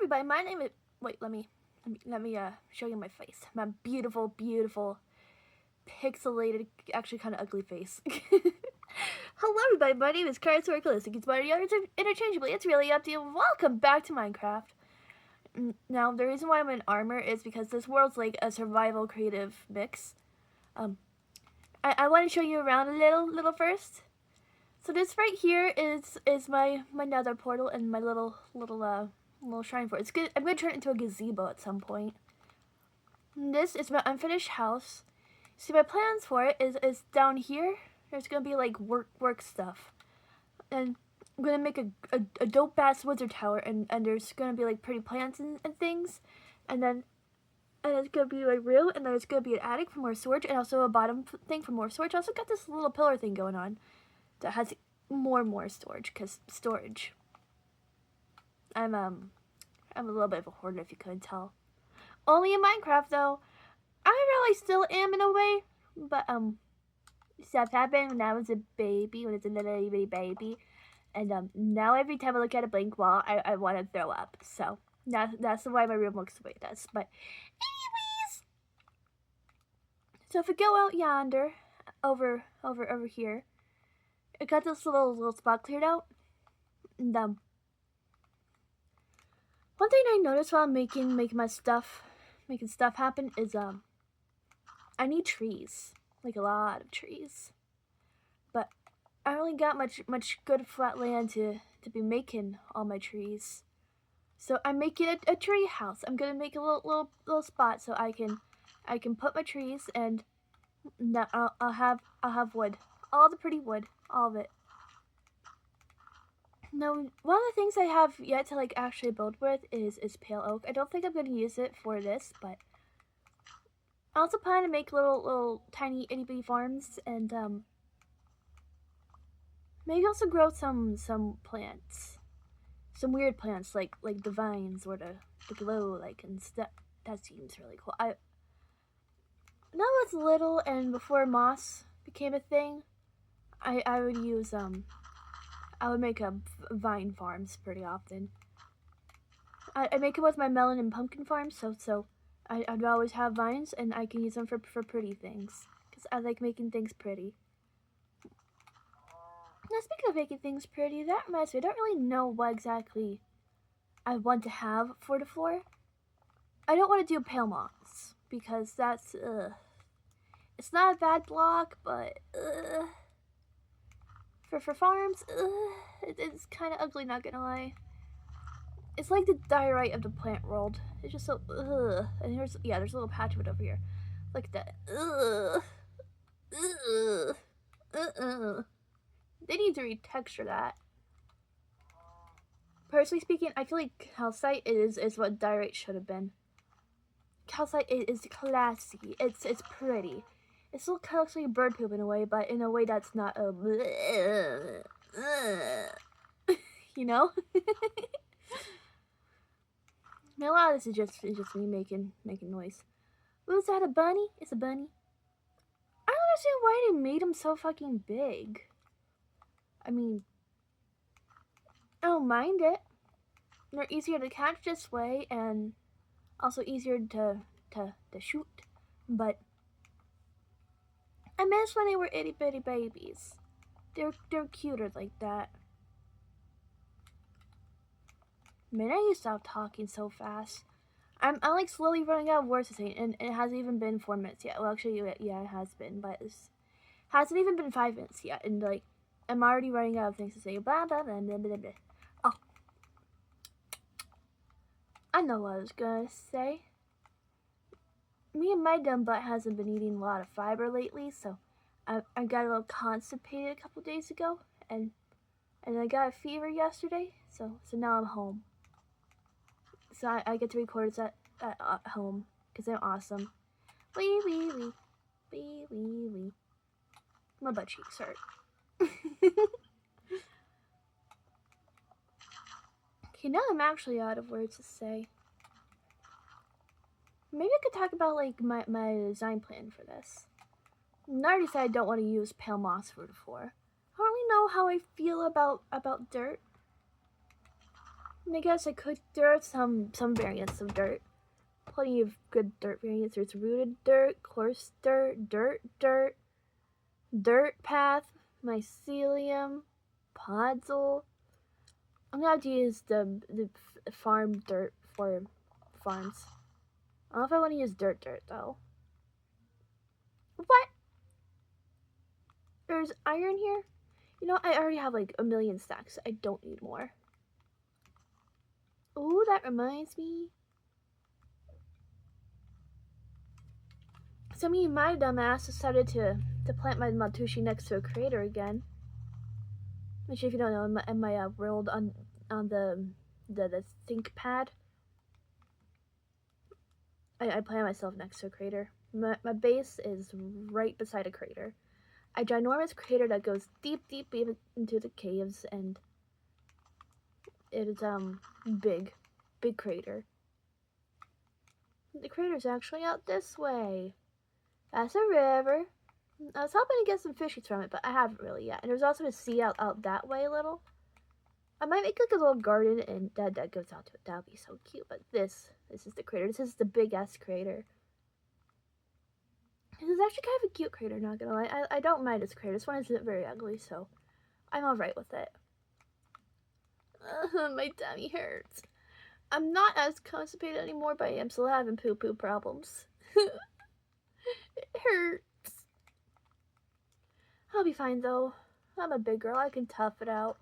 everybody, my name is, wait, let me show you my face. My beautiful, beautiful, pixelated, actually kind of ugly face. Hello everybody, my name is karisu-chan. It's my interchangeably, it's really up to you. Welcome back to Minecraft. Now, the reason why I'm in armor is because this world's like a survival creative mix. I want to show you around a little first. So this right here is my nether portal and my little shrine fort. It's good. I'm gonna turn it into a gazebo at some point. And this is my unfinished house. See, my plans for it is down here. There's gonna be like work stuff, and I'm gonna make a dope ass wizard tower, and there's gonna be like pretty plants and things, and it's gonna be like real, and there's gonna be an attic for more storage, and also a bottom thing for more storage. I also got this little pillar thing going on that has more storage, because storage. I'm a little bit of a hoarder, if you couldn't tell. Only in Minecraft though. I really still am in a way, but stuff happened when I was a baby, when it's a little bitty baby, and now every time I look at a blank wall, I want to throw up. So that's why my room looks the way it does. But anyways, so if we go out yonder, over here, I got this little spot cleared out, and one thing I noticed while making my stuff, making stuff happen is I need trees, like a lot of trees, but I don't really got much good flat land to be making all my trees. So I'm making a tree house. I'm gonna make a little spot so I can put my trees, and now I'll have wood, all the pretty wood, all of it. Now, one of the things I have yet to like actually build with is pale oak. I don't think I'm gonna use it for this, but I also plan to make little tiny itty bitty farms, and maybe also grow some plants, some weird plants like the vines or the glow like, and stuff. That seems really cool. When I was little and before moss became a thing, I would use I would make vine farms pretty often. I make it with my melon and pumpkin farms, so I'd always have vines, and I can use them for pretty things, because I like making things pretty. Now, speaking of making things pretty, that reminds me, I don't really know what exactly I want to have for the floor. I don't want to do pale moss, because that's, it's not a bad block, but, for farms, it's kind of ugly, not gonna lie. It's like the diorite of the plant world. It's just so, and there's a little patch of it over here. Like that, They need to retexture that. Personally speaking, I feel like calcite is what diorite should have been. Calcite is classy. It's pretty. It still kind of looks like bird poop in a way, but in a way that's not a you know? A lot of this is just me making noise. Was that a bunny? It's a bunny. I don't understand why they made him so fucking big. I mean, I don't mind it. They're easier to catch this way, and also easier to shoot. But I miss when they were itty bitty babies. They're cuter like that. Man, I need to stop talking so fast. I'm like slowly running out of words to say, and it hasn't even been 4 minutes yet. Well, actually, yeah, it has been, but it hasn't even been 5 minutes yet, and like, I'm already running out of things to say. Blah blah blah blah blah blah. Oh, I know what I was gonna say. Me and my dumb butt hasn't been eating a lot of fiber lately, so I got a little constipated a couple days ago, and I got a fever yesterday, so now I'm home. So I get to record at home, because I'm awesome. Wee wee wee. Wee wee wee. My butt cheeks hurt. Okay, now I'm actually out of words to say. Maybe I could talk about like my design plan for this. I already said I don't want to use pale moss for the floor. I don't really know how I feel about dirt. I guess I could. There are some variants of dirt. Plenty of good dirt variants. There's rooted dirt, coarse dirt, dirt, dirt path, mycelium, podzol. I'm gonna have to use the farm dirt for farms. I don't know if I want to use dirt though. What? There's iron here? You know, I already have like a million stacks. I don't need more. Ooh, that reminds me. So me, my dumbass, decided to plant my Matushi next to a crater again. Which, if you don't know, in my world on the think pad, I plant myself next to a crater. My base is right beside a crater. A ginormous crater that goes deep into the caves, and it is big crater. The crater's actually out this way. That's a river. I was hoping to get some fishies from it, but I haven't really yet. And there's also a sea out that way a little. I might make like a little garden and that goes out to it. That would be so cute. But this is the crater. This is the big ass crater. This is actually kind of a cute crater, not gonna lie. I don't mind this crater. This one isn't very ugly, so I'm alright with it. My tummy hurts. I'm not as constipated anymore, but I am still having poo-poo problems. It hurts. I'll be fine though. I'm a big girl. I can tough it out.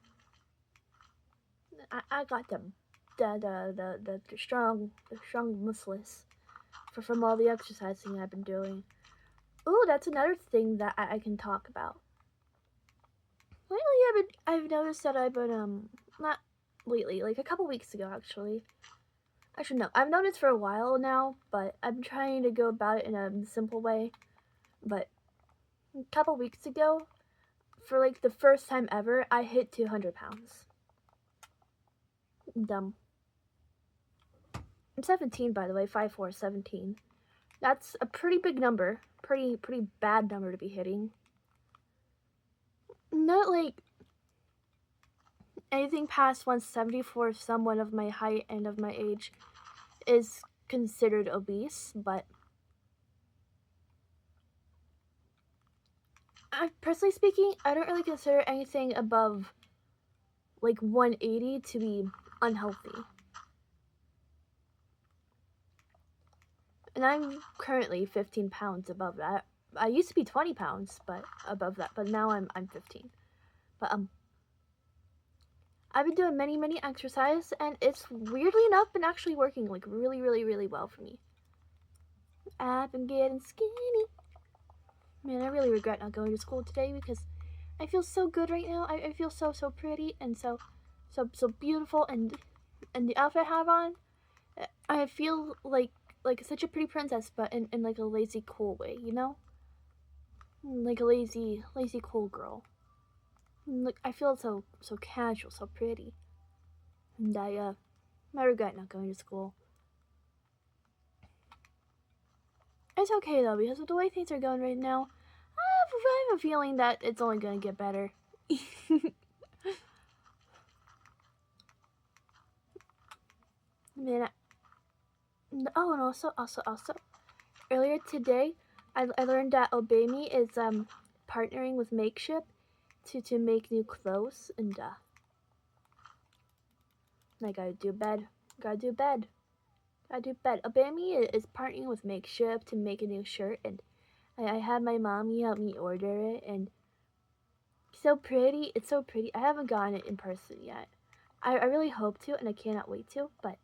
I got the strong muscles from all the exercising I've been doing. Ooh, that's another thing that I can talk about. Lately, I've noticed that I've been not lately, like a couple weeks ago actually. Actually, no, I've known this for a while now, but I'm trying to go about it in a simple way. But a couple weeks ago, for like the first time ever, I hit 200 pounds. Dumb. I'm 17, by the way, 5'4", 17. That's a pretty big number. Pretty bad number to be hitting. Not like anything past 170 for someone of my height and of my age is considered obese, but personally speaking, I don't really consider anything above like 180 to be unhealthy. And I'm currently 15 pounds above that. I used to be 20 pounds, but above that, but now I'm 15. But I've been doing many exercises, and it's weirdly enough been actually working like really well for me. I've been getting skinny. Man, I really regret not going to school today because I feel so good right now. I feel so pretty and so beautiful, and the outfit I have on, I feel like such a pretty princess, but in like a lazy cool way, you know? Like a lazy cool girl. Like I feel so casual, so pretty. And I regret not going to school. It's okay though, because with the way things are going right now, I have a feeling that it's only gonna get better. Man, oh, and also, earlier today, I learned that Obey Me is partnering with Makeship to make new clothes, and I gotta do bed. Obey Me is partnering with Makeship to make a new shirt, and I had my mommy help me order it, and so pretty. It's so pretty. I haven't gotten it in person yet. I really hope to, and I cannot wait to, but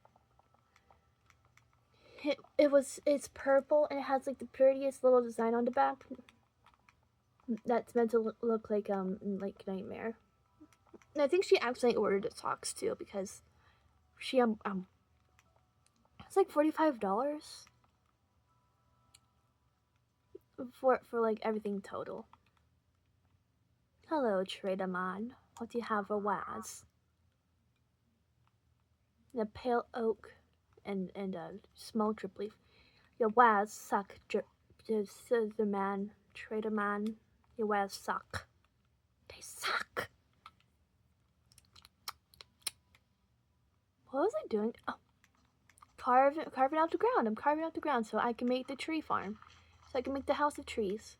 it's purple, and it has like the prettiest little design on the back that's meant to look like Nightmare. And I think she accidentally ordered the socks too, because she it's like $45 for like everything total. Hello, trader man. What do you have for Waz? The pale oak and a small drip leaf. Your Waz suck, the man, trader man. Your Waz suck. They suck. what was I doing? Oh, carving out the ground. I'm carving out the ground so I can make the tree farm. So I can make the house of trees.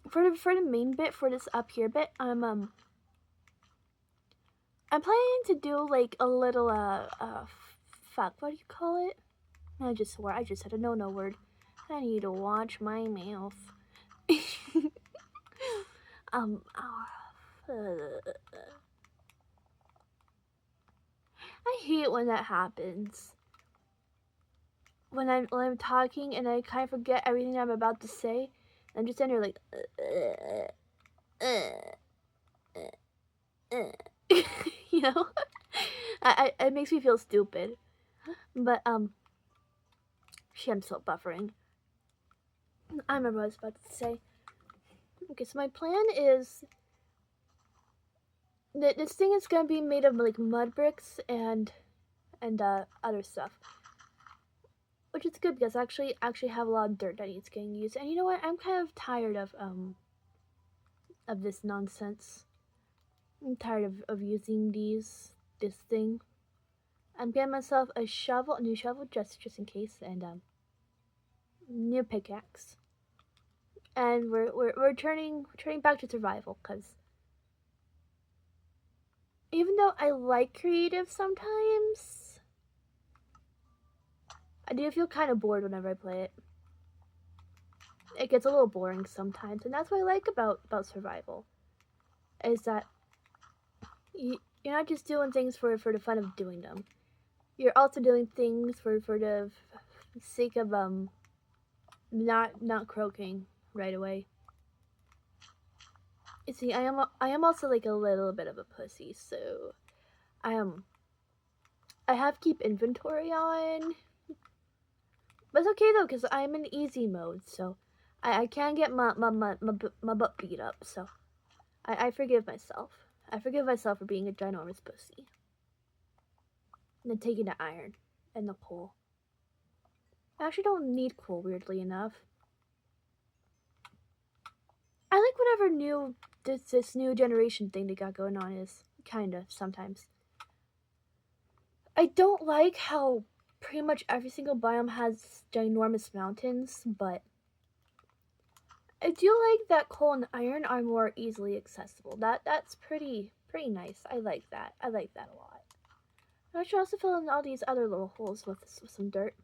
For the main bit, for this up here bit, I'm planning to do like a little fuck, what do you call it? I just swore. I just said a no word. I need to watch my mouth. I hate when that happens. When I'm talking and I kind of forget everything I'm about to say. I'm just in there like, you know, it makes me feel stupid. But shit, I'm still buffering. I remember what I was about to say. Okay, so my plan is that this thing is gonna be made of like mud bricks and other stuff, which is good because I actually have a lot of dirt that needs getting used. And you know what? I'm kind of tired of this nonsense. I'm tired of using this thing. I'm getting myself a new shovel just in case, and new pickaxe. And we're turning back to survival because even though I like creative sometimes, I do feel kind of bored whenever I play it. It gets a little boring sometimes, and that's what I like about survival. Is that you're not just doing things for the fun of doing them. You're also doing things for the sake of not croaking right away. You see, I am also like a little bit of a pussy, so I have to keep inventory on. But it's okay though, because I'm in easy mode, so I can get my butt beat up, so I forgive myself. I forgive myself for being a ginormous pussy. And then taking the iron and the coal. I actually don't need coal, weirdly enough. I like whatever new this new generation thing they got going on is, kinda, sometimes. I don't like how pretty much every single biome has ginormous mountains, but I do like that coal and iron are more easily accessible. That's pretty nice. I like that. I like that a lot. And I should also fill in all these other little holes with some dirt.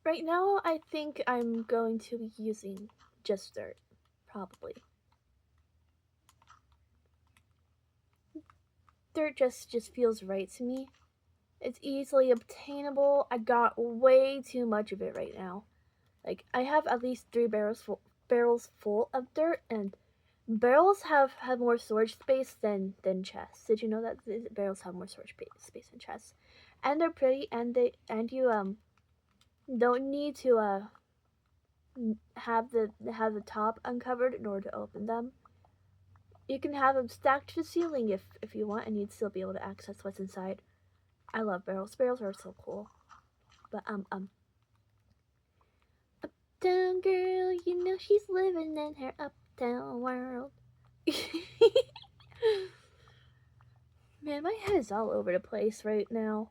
Right now, I think I'm going to be using just dirt, probably. Dirt just feels right to me. It's easily obtainable. I got way too much of it right now. Like, I have at least 3 barrels full of dirt, and barrels have more storage space than chests. Did you know that barrels have more storage space than chests? And they're pretty, and you don't need to have the top uncovered in order to open them. You can have them stacked to the ceiling if you want, and you'd still be able to access what's inside. I love barrels. Barrels are so cool. But uptown girl, you know she's living in her uptown world. Man, my head is all over the place right now.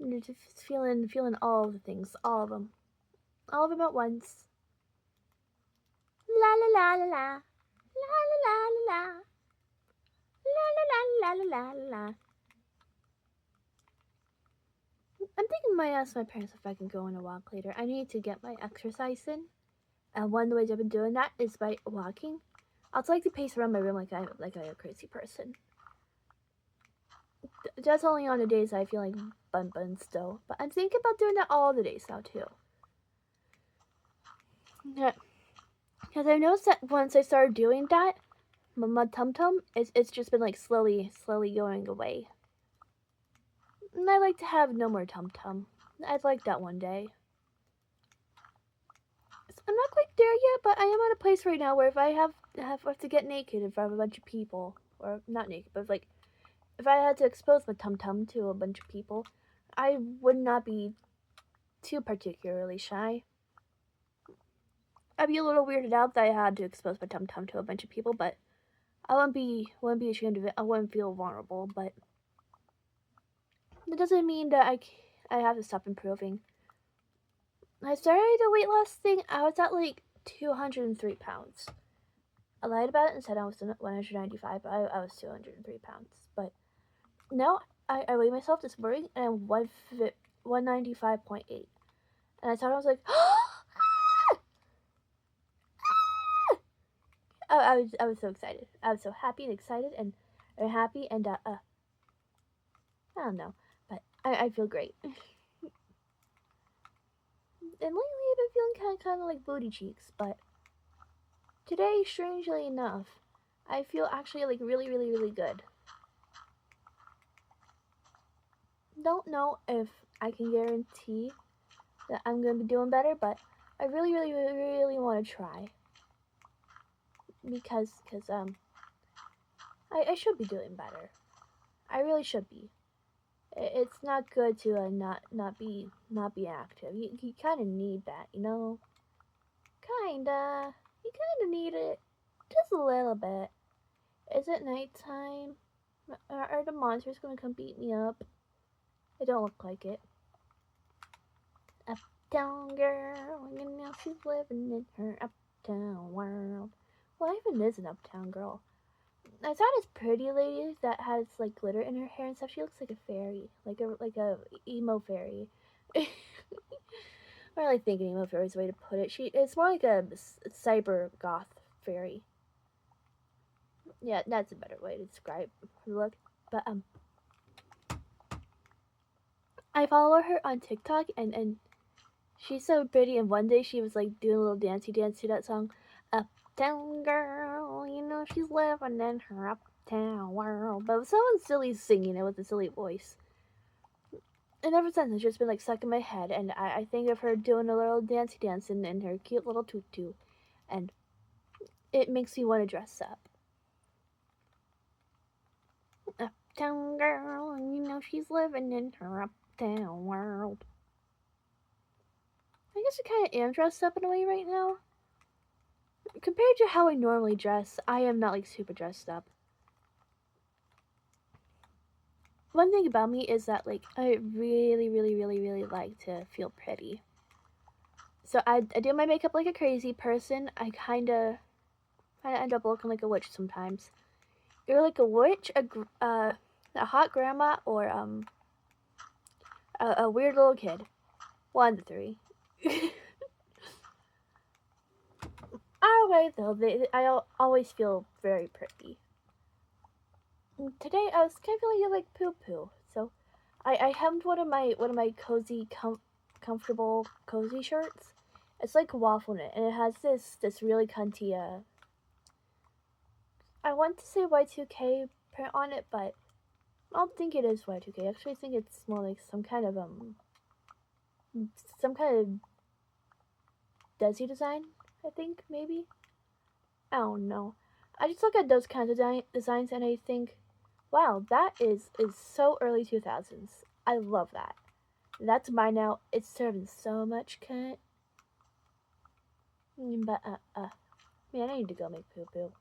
I'm just feeling all of the things, all of them at once. La la la la la, la la la la la, la la la la la la. I'm thinking I might ask my parents if I can go on a walk later. I need to get my exercise in, and one of the ways I've been doing that is by walking. I also like to pace around my room like I'm a crazy person. That's only on the days I feel like bun still, but I'm thinking about doing that all the days now too. Yeah, because I noticed that once I started doing that, my tum-tum, it's just been like slowly going away. And I like to have no more tum-tum. I'd like that one day. I'm not quite there yet, but I am at a place right now where if I have to get naked in front of a bunch of people, or not naked, but like if I had to expose my tum-tum to a bunch of people, I would not be too particularly shy. I'd be a little weirded out that I had to expose my tum-tum to a bunch of people, but I wouldn't be ashamed of it. I wouldn't feel vulnerable, but that doesn't mean that I have to stop improving. I started the weight loss thing. I was at like 203 pounds. I lied about it and said I was 195, but I was 203 pounds. But now I weighed myself this morning and I'm 195.8. And I thought I was like, I was so excited. I was so happy and excited and happy and I don't know, but I feel great. And lately I've been feeling kind of like booty cheeks, but today, strangely enough, I feel actually like really good. Don't know if I can guarantee that I'm gonna be doing better, but I really want to try because I should be doing better. I really should be. It's not good to not be active. You kind of need that, you know. Kinda. You kind of need it, just a little bit. Is it nighttime? Are the monsters gonna come beat me up? It don't look like it. Uptown girl, you know she's living in her uptown world. What even is an uptown girl? I saw this pretty lady that has like glitter in her hair and stuff. She looks like a fairy, like a emo fairy. I really think an emo fairy is the way to put it. It's more like a cyber goth fairy. Yeah, that's a better way to describe her look. But I follow her on TikTok and she's so pretty. And one day she was like doing a little dancey dance to that song, Uptown Girl. You know she's living in her uptown world. But someone silly singing it with a silly voice. And ever since it's just been like stuck in my head. And I think of her doing a little dancey dance in her cute little tutu, and it makes me want to dress up. Uptown girl, you know she's living in her uptown world. I guess I kind of am dressed up in a way right now. Compared to how I normally dress, I am not like super dressed up. One thing about me is that like I really like to feel pretty. So I do my makeup like a crazy person. I kind of end up looking like a witch sometimes. You're like a witch, a hot grandma, or a weird little kid. One of the three. Either way, though, I always feel very pretty. Today I was kind of feeling like poo poo, so I hemmed one of my cozy, comfortable cozy shirts. It's like waffle knit, and it has this really cunty I want to say Y2K print on it, but I don't think it is Y2K. I actually think it's more like some kind of Desi design, I think, maybe. I don't know. I just look at those kinds of designs and I think, wow, that is so early 2000s. I love that. That's mine now. It's serving so much cunt. But man, I need to go make poo poo.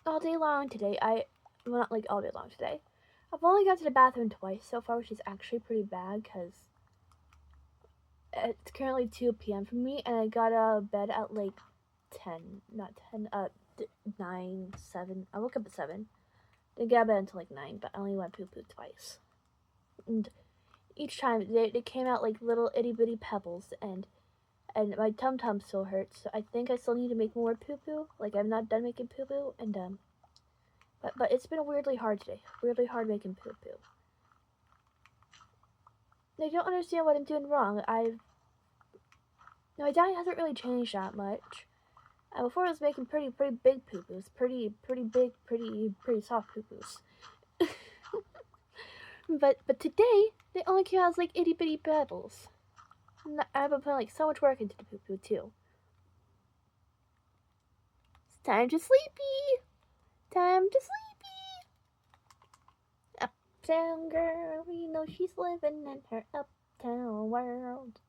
All day long today, well, not like all day long today. I've only gone to the bathroom twice so far, which is actually pretty bad because it's currently 2 p.m. for me, and I got out of bed at like 10, not 10, 9, 7. I woke up at 7. Didn't get out of bed until like 9, but I only went poo poo twice. And each time they came out like little itty bitty pebbles, and my tum tum still hurts. So I think I still need to make more poo poo. Like I'm not done making poo poo, and but it's been weirdly hard today. Weirdly hard making poo poo. They don't understand what I'm doing wrong. My diet hasn't really changed that much. Before I was making pretty big poo poos, pretty big, pretty soft poo poos. but today they only came out as like itty bitty pebbles. I've been putting like so much work into the poo poo too. It's time to sleepy. Time to sleepy. Uptown girl, you know she's living in her uptown world.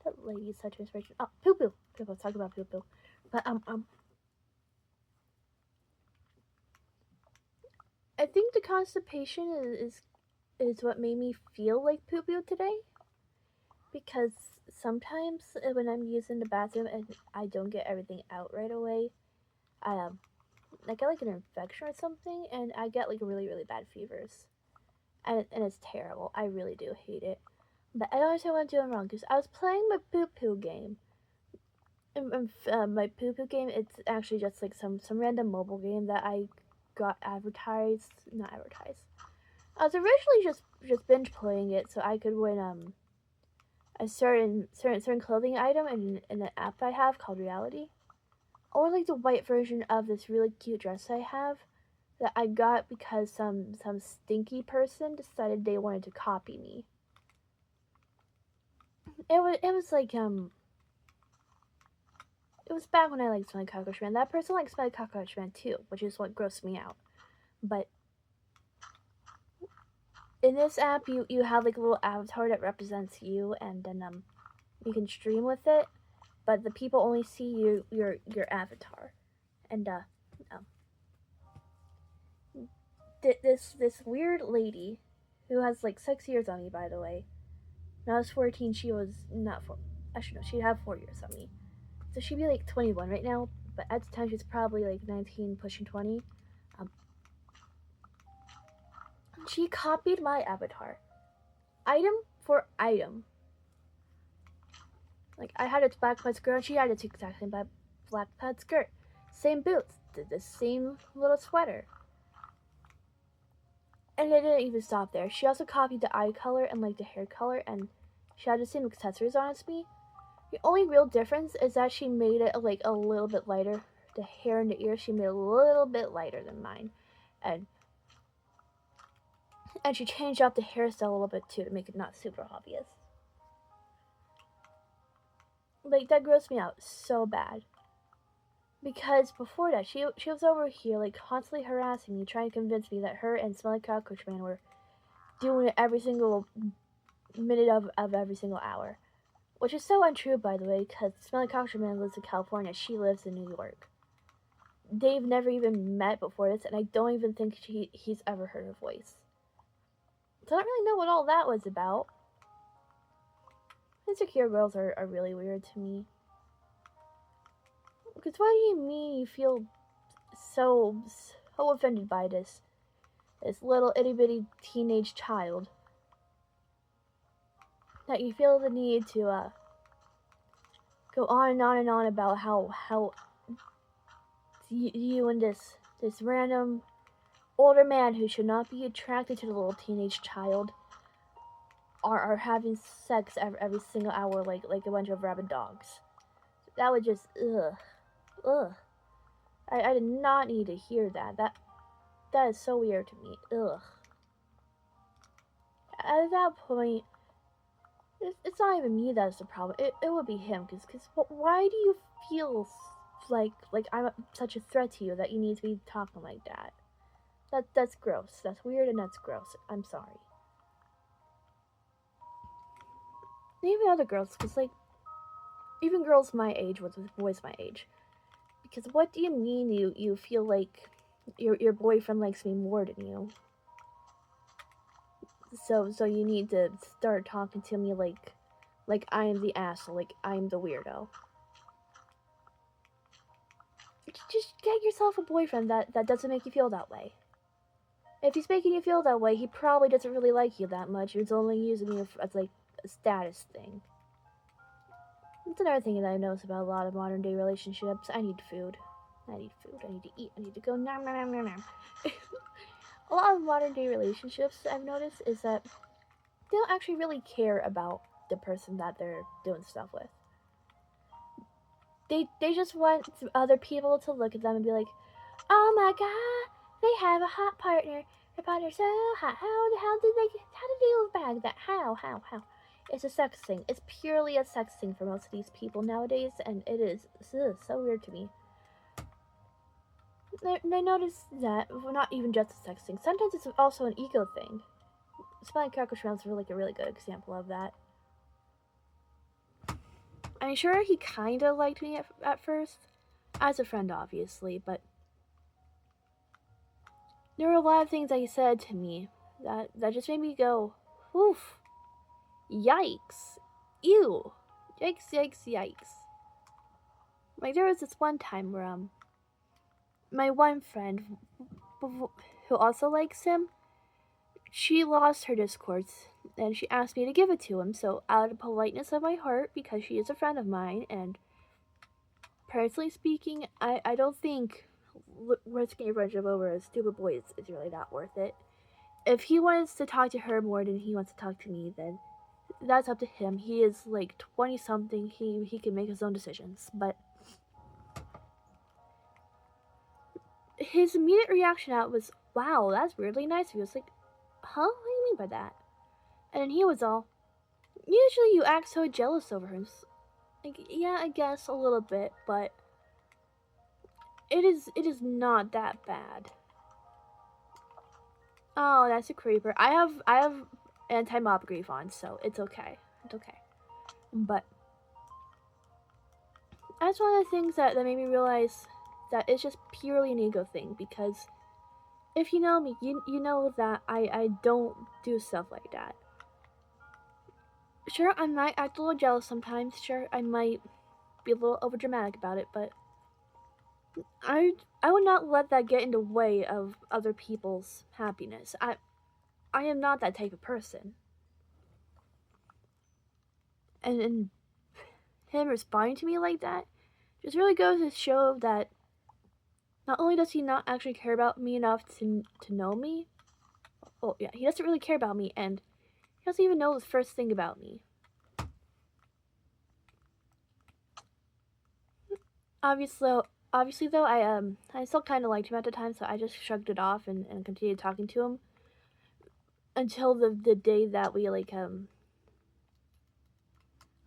That lady is such an inspiration. Oh, poo poo. Let's talk about poo poo. But I think the constipation is what made me feel like poo poo today. Because sometimes when I'm using the bathroom and I don't get everything out right away, I get like an infection or something, and I get like really really bad fevers, and it's terrible. I really do hate it. But I don't understand what I'm doing wrong because I was playing my poo poo game. My poo poo game, it's actually just like some random mobile game that I got advertised. Not advertised. I was originally just binge playing it so I could win a certain clothing item in an app I have called Reality, or like the white version of this really cute dress I have that I got because some stinky person decided they wanted to copy me. It was like it was back when I liked Smelly Cockroach Man. That person likes Smelly Cockroach Man too, which is what grossed me out. But in this app, you have like a little avatar that represents you, and then you can stream with it, but the people only see your avatar, and this weird lady, who has like 6 years on me, by the way. When I was 14, she was not 4. Actually, no, she'd have 4 years on me. So she'd be like 21 right now, but at the time she's probably like 19, pushing 20. She copied my avatar, item for item. Like I had a black plaid skirt, and she had a exact same black plaid skirt, same boots, the same little sweater. And it didn't even stop there. She also copied the eye color and like the hair color, and she had the same accessories on as me. The only real difference is that she made it like a little bit lighter. The hair and the ears she made a little bit lighter than mine, and she changed out the hairstyle a little bit too to make it not super obvious. Like that grossed me out so bad. Because before that, she was over here like constantly harassing me, trying to convince me that her and Smelly Cockroach Man were doing it every single minute of every single hour. Which is so untrue, by the way, because Smelly Cockroach Man lives in California, she lives in New York. They've never even met before this, and I don't even think he's ever heard her voice. So I don't really know what all that was about. Insecure girls are really weird to me. Because what do you mean you feel so offended by this little itty bitty teenage child that you feel the need to go on and on and on about how you and this random older man who should not be attracted to the little teenage child are having sex every single hour like a bunch of rabid dogs. That would just ugh. I did not need to hear that. That is so weird to me. Ugh. At that point, it's not even me that's the problem. It would be him. Cause why do you feel like I'm such a threat to you that you need to be talking like that? That's gross. That's weird and that's gross. I'm sorry. Even other girls, cause like even girls my age with boys my age. Because what do you mean you feel like your boyfriend likes me more than you? So you need to start talking to me like I am the asshole, like I'm the weirdo. Just get yourself a boyfriend that doesn't make you feel that way. If he's making you feel that way, he probably doesn't really like you that much. He's only using you as like a status thing. That's another thing that I've noticed about a lot of modern day relationships. I need food. I need to eat. I need to go nom nom nom nom nom. A lot of modern day relationships I've noticed is that they don't actually really care about the person that they're doing stuff with. They just want other people to look at them and be like, oh my god, they have a hot partner. Their partner's so hot. How did they bag that? How? It's a sex thing. It's purely a sex thing for most of these people nowadays, and it is so weird to me. I noticed that, well, not even just a sex thing. Sometimes it's also an ego thing. Smelly Cockroach Man is like a really good example of that. I'm sure he kind of liked me at first, as a friend, obviously, but there were a lot of things that he said to me that just made me go, oof, yikes, ew, yikes, yikes, yikes. Like, there was this one time where, my one friend, who also likes him, she lost her Discords, and she asked me to give it to him, so out of politeness of my heart, because she is a friend of mine, and personally speaking, I don't think risking a friendship over a stupid boy is really not worth it. If he wants to talk to her more than he wants to talk to me, then that's up to him. He is like 20 something. He can make his own decisions. But his immediate reaction out was, "Wow, that's weirdly nice of you." I was like, "Huh? What do you mean by that?" And then he was all, "Usually you act so jealous over him." Like, yeah, I guess a little bit, but it is not that bad. Oh, that's a creeper. I have anti-mob grief on, so it's okay. It's okay. But that's one of the things that made me realize that it's just purely an ego thing, because if you know me, you know that I don't do stuff like that. Sure, I might act a little jealous sometimes. Sure, I might be a little overdramatic about it, but I would not let that get in the way of other people's happiness. I am not that type of person. And him responding to me like that just really goes to show that not only does he not actually care about me enough to know me, oh yeah, he doesn't really care about me, and he doesn't even know the first thing about me. Obviously though, I still kind of liked him at the time, so I just shrugged it off and continued talking to him until the day that we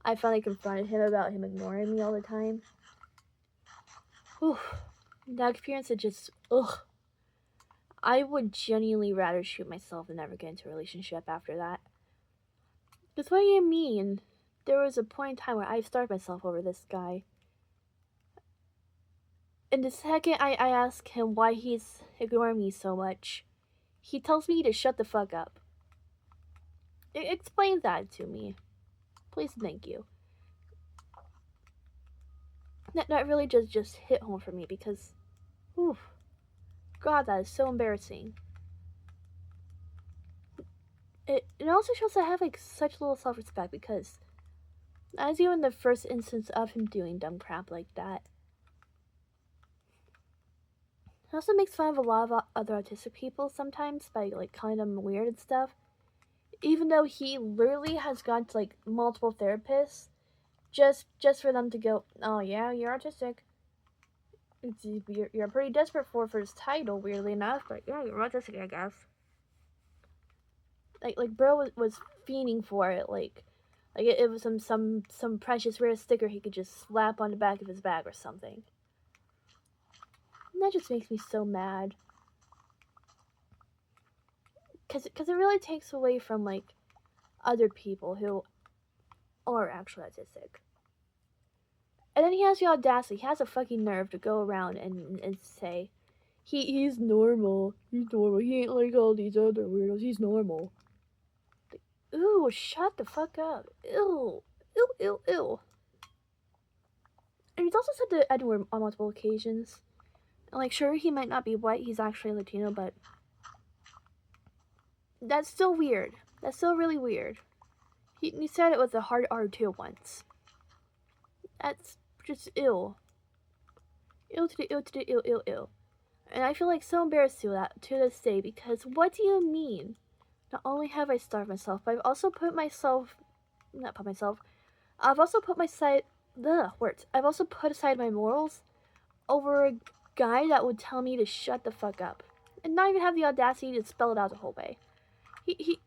I finally confronted him about him ignoring me all the time. Oof, that experience, it just, ugh. I would genuinely rather shoot myself than ever get into a relationship after that. Because what do you mean? There was a point in time where I starved myself over this guy. And the second I ask him why he's ignoring me so much, he tells me to shut the fuck up. Explain that to me. Please, thank you. That really just hit home for me because, oof, God, that is so embarrassing. It also shows I have like such little self-respect, because as even the first instance of him doing dumb crap like that, it also makes fun of a lot of other autistic people sometimes by like calling them weird and stuff. Even though he literally has gone to like multiple therapists just for them to go, "Oh yeah, you're autistic. You're pretty desperate for this title, weirdly enough, but yeah, you're autistic, I guess." Like bro was fiending for it, like it was some precious rare sticker he could just slap on the back of his bag or something. And that just makes me so mad. Cause it really takes away from like other people who are actually autistic. And then he has the audacity, he has the fucking nerve to go around and say, he's normal. He's normal. He ain't like all these other weirdos. He's normal. Like, ooh, shut the fuck up. Ew. Ew, ew, ew. And he's also said the N-word on multiple occasions. And like, sure, he might not be white, he's actually Latino, but that's still weird. That's still really weird. He said it with a hard R too once. That's just ill. Ill to the ill to the ill, ill, ill. And I feel like so embarrassed to that to this day, because what do you mean? Not only have I starved myself, but I've also put myself, not put myself, I've also put my side, words. I've also put aside my morals over a guy that would tell me to shut the fuck up, and not even have the audacity to spell it out the whole way. He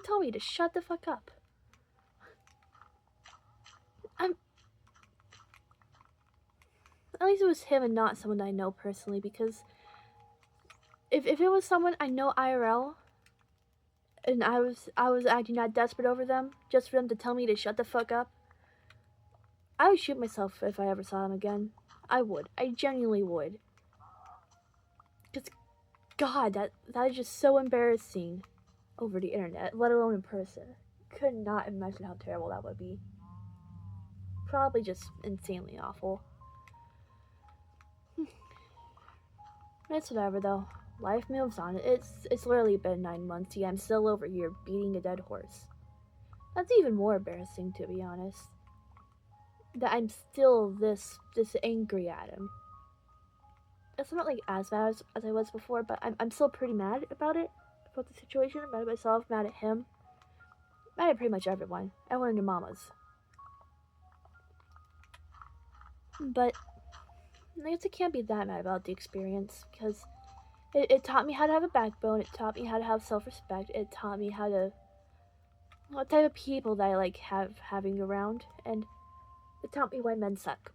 told me to shut the fuck up. At least it was him and not someone that I know personally, because if it was someone I know IRL, and I was acting that desperate over them just for them to tell me to shut the fuck up, I would shoot myself if I ever saw him again. I would. I genuinely would. Because, God, that is just so embarrassing over the internet, let alone in person. Could not imagine how terrible that would be. Probably just insanely awful. It's whatever though. Life moves on. It's literally been 9 months, yet I'm still over here beating a dead horse. That's even more embarrassing, to be honest. That I'm still this angry at him. It's not like as bad as I was before, but I'm still pretty mad about it, about the situation. Mad at myself, mad at him, mad at pretty much everyone. Everyone and your mamas. But I guess I can't be that mad about the experience because it taught me how to have a backbone. It taught me how to have self-respect. It taught me how to what type of people that I like having around, and it taught me why men suck.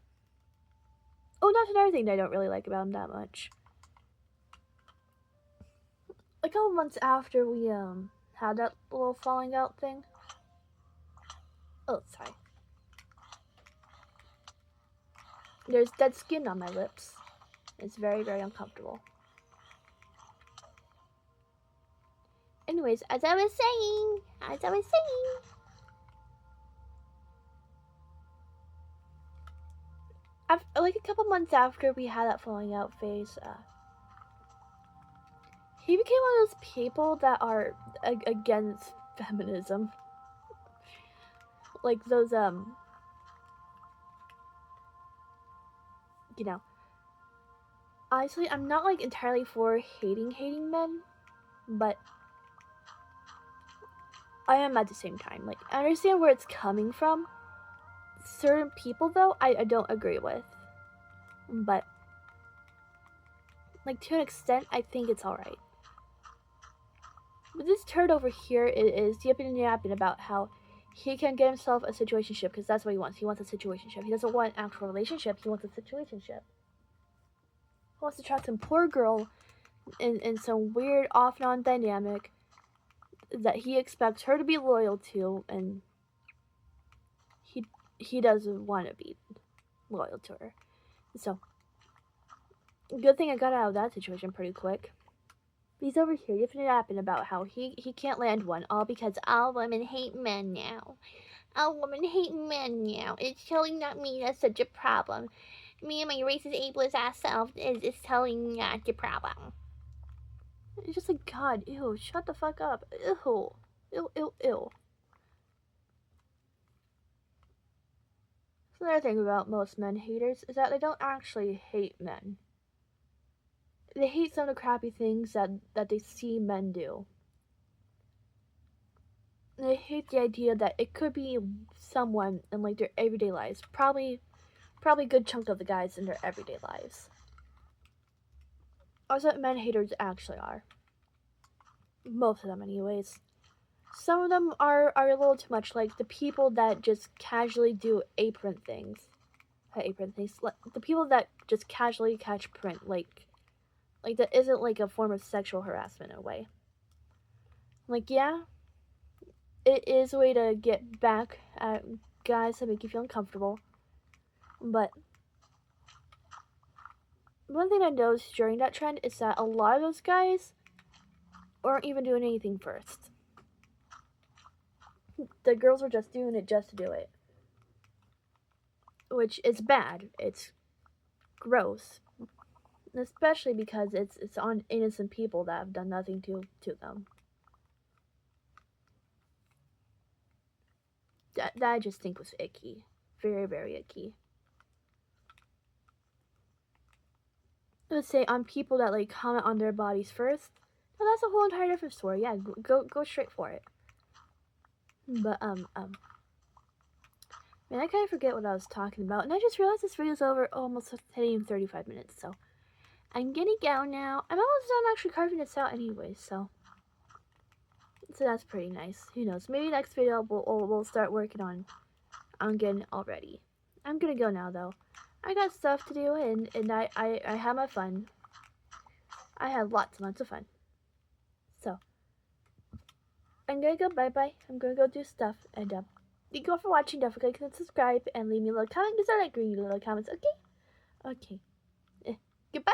Oh, that's another thing that I don't really like about him that much. A couple months after we had that little falling out thing. Oh, sorry. There's dead skin on my lips. It's very, very uncomfortable. Anyways, as I was saying, after, like a couple months after we had that falling out phase, he became one of those people that are against feminism. Like those, you know. Honestly, I'm not like entirely for hating men, but I am at the same time. Like, I understand where it's coming from. Certain people, though, I don't agree with. But, like, to an extent, I think it's alright. But this turd over here is yipping and yapping about how he can get himself a situationship because that's what he wants. He wants a situationship. He doesn't want an actual relationship. He wants a situationship. He wants to trust some poor girl in some weird off and on dynamic that he expects her to be loyal to, and he doesn't want to be loyal to her. So, good thing I got out of that situation pretty quick. He's over here yipping yapping about how he can't land one, all because all women hate men now. All women hate men now. It's totally not me that's such a problem. Me and my racist ableist ass self is totally not the problem. It's just like, God, ew, shut the fuck up. Ew. Ew, ew, ew. Another thing about most men haters is that they don't actually hate men. They hate some of the crappy things that they see men do. They hate the idea that it could be someone in like their everyday lives. Probably a good chunk of the guys in their everyday lives. Or what men haters actually are. Most of them anyways. Some of them are a little too much like the people that just casually do apron things. The people that just casually catch print, like that isn't like a form of sexual harassment in a way. Like, yeah, it is a way to get back at guys that make you feel uncomfortable. But one thing I noticed during that trend is that a lot of those guys aren't even doing anything first. The girls are just doing it just to do it. Which is bad. It's gross. Especially because it's on innocent people that have done nothing to them. That I just think was icky. Very, very icky. Let's say on people that like comment on their bodies first. Well, that's a whole entire different story. Yeah, go straight for it. But man, I kind of forget what I was talking about, and I just realized this video's over almost hitting 35 minutes. So I'm gonna go now. I'm almost done actually carving this out anyway. So that's pretty nice. Who knows? Maybe next video we'll start working on getting all ready. I'm gonna go now though. I got stuff to do, and I had my fun. I had lots and lots of fun. So I'm gonna go bye-bye. I'm gonna go do stuff, and Thank you all for watching. Don't forget to subscribe and leave me a little comment because I like reading your little comments. Okay? Okay. Goodbye.